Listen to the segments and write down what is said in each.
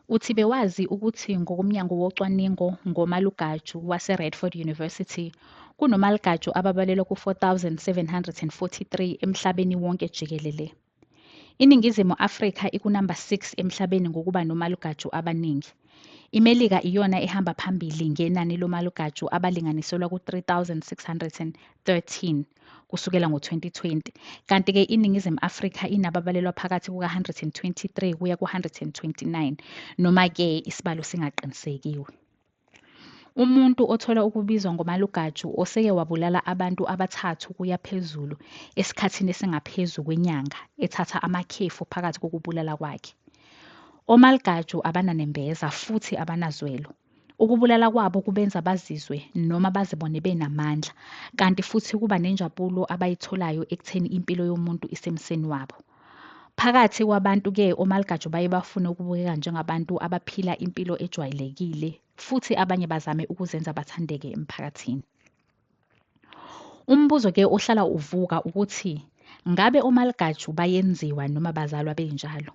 Uthi bewazi ukuthi ngokomnyango wocwaningo ngomalugaju wase-Radford University kunomalugaju ababalelwa ku-4,743 emhlabeni wonke jikelele. INingizimu Afrika ikunamba 6 emhlabeni ngokuba nomalugaju abaningi. IMelika iyona ehamba phambili ngenani lomalugaju abalinganiselwa ku-3,613 kusukela ngo-2020, kanti-ke iNingizimu Afrika inababalelwa phakathi kuka-123 kuya ku-129, noma-ke isibalo singaqinisekiwe. Umuntu othola ukubizwa ngomalugaju oseke wabulala abantu abathathu kuya phezulu esikhathini esingaphezu kwenyanga ethatha amakhefu phakathi kokubulala kwakhe. Omalugaju abananembeza futhi abanazwelo. Ukubulala kwabo kubenza bazizwe noma bazibone benamandla, kanti futhi kuba nenjabulo abayitholayo ekutheni impilo yomuntu isemseni wabo. Phakathi kwabantu-ke omalugaju baye bafune ukubukeka njengabantu abaphila impilo ejwayelekile futhi abanye bazame ukuzenza bathandeke emphakathini. Umbuzo-ke ohlala uvuka ukuthi ngabe omalugaju bayenziwa noma bazalwa benjalo?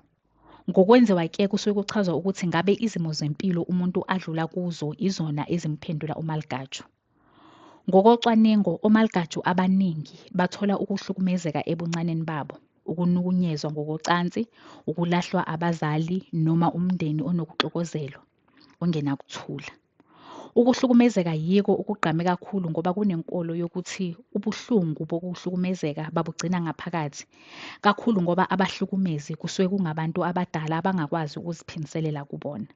Ngokwenziwa-ke kusuke kuchazwa ukuthi ngabe izimo zempilo umuntu adlula kuzo izona ezimphendula umalugaju. Ngokocwaningo, omalugaju abaningi bathola ukuhlukumezeka ebuncaneni babo, ukunukunyezwa ngokocansi, ukulahlwa abazali noma umndeni onokuxokozelo, ongenakuthula. Ukuhlukumezeka yiko okugqame kakhulu ngoba kunenkolo yokuthi ubuhlungu bokuhlukumezeka babugcina ngaphakathi, kakhulu ngoba abahlukumezi kusuke kungabantu abadala abangakwazi ukuziphiniselela kubona.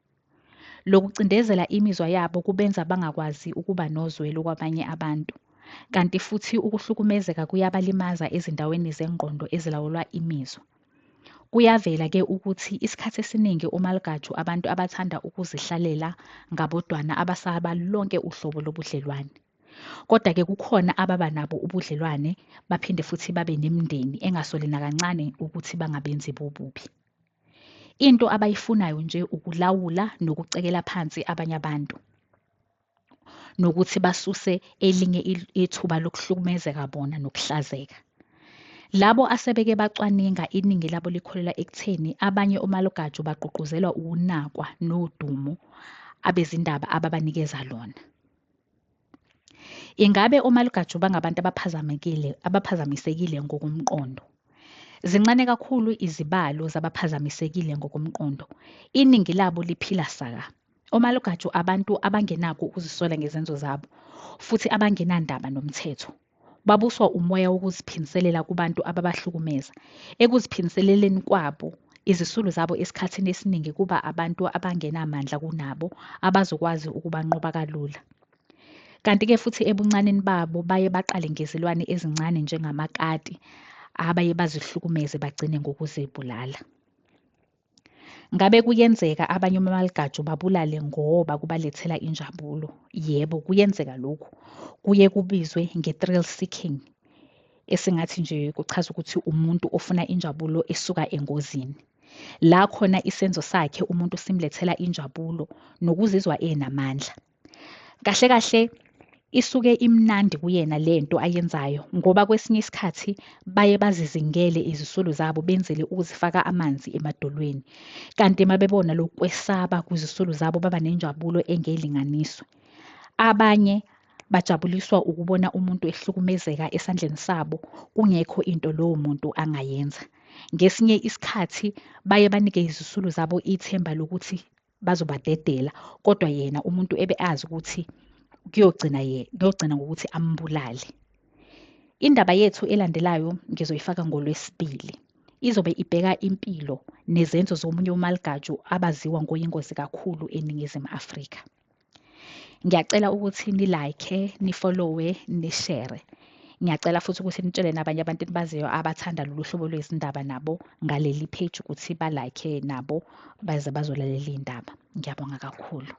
Lokucindezela imizwa yabo kubenza bangakwazi ukuba nozwelo kwabanye abantu, kanti futhi ukuhlukumezeka kuyabalimaza ezindaweni zengqondo ezilawulwa imizwa. Kuyavela-ke ukuthi isikhathi esiningi omalugaju abantu abathanda ukuzihlalela ngabodwana abasaba lonke uhlobo lobudlelwane. Kodwa-ke kukhona ababa nabo ubudlelwane baphinde futhi babe nemindeni engasole nakancane ukuthi bangabenzi bobubi. Into abayifunayo nje ukulawula nokucekela phansi abanye abantu, nokuthi basuse elinye ithuba lokuhlukumezeka bona nokuhlazeka. Labo asebeke bacwaninga iningi labo likholelwa ekutheni abanye omalugaju bagqugquzelwa ukunakwa nodumo abezindaba ababanikeza lona. Ingabe omalugaju bangabantu abaphazamisekile ngokomqondo? Zincane kakhulu izibalo zabaphazamisekile ngokomqondo. Iningi labo liphila saka. Omalugaju abantu abangenako ukuzisola ngezenzo zabo, futhi abangenandaba nomthetho. Babuswa umoya wokuziphiniselela kubantu ababahlukumeza. Ekuziphiniseleleni kwabo, izisulu zabo esikhathini esiningi kuba abantu abangenamandla kunabo abazokwazi ukubanqoba kalula. Kanti-ke futhi ebuncaneni babo baye baqale ngezilwane ezincane njengamakati abaye bazihlukumeze bagcine ngokuzibulala. Ngabe kuyenzeka abanye omalugaju babulale ngoba kubalethela injabulo? Yebo, kuyenzeka lokhu. Kuye kubizwe nge-thrill seeking, esingathi nje kuchaza ukuthi umuntu ofuna injabulo esuka engozini. La khona isenzo sakhe umuntu simlethela injabulo nokuzizwa enamandla. Kahle kahle isuke imnandi kuyena lento ayenzayo ngoba kwesinye isikhathi baye bazizingele izisulu zabo benzele ukuzifaka amanzi emadolweni. Kanti mabebona lokhu kwesaba kwizisulu zabo baba nenjabulo engelinganiswe. Abanye bajabuliswa ukubona umuntu ehlukumezeka esandleni sabo kungekho into lowo muntu angayenza. Ngesinye isikhathi baye banike izisulu zabo ithemba lokuthi bazobadedela, kodwa yena umuntu ebe azi ukuthi kuyogcina ngokuthi ambulale. Indaba yethu elandelayo ngizoyifaka ngoLwesibili. Izobe ibheka impilo nezenzo zomunye umalugaju abaziwa ngoyingozi kakhulu eNingizimu Afrika. Ngiyacela ukuthi ni-like, ni-follow-we, ni-share. Ngiyacela futhi ukuthi nitshele nabanye abantu enibaziyo abathanda lolu hlobo lwezindaba nabo ngaleli page ukuthi ba-like nabo baze bazolalela iy'ndaba. Ngiyabonga kakhulu.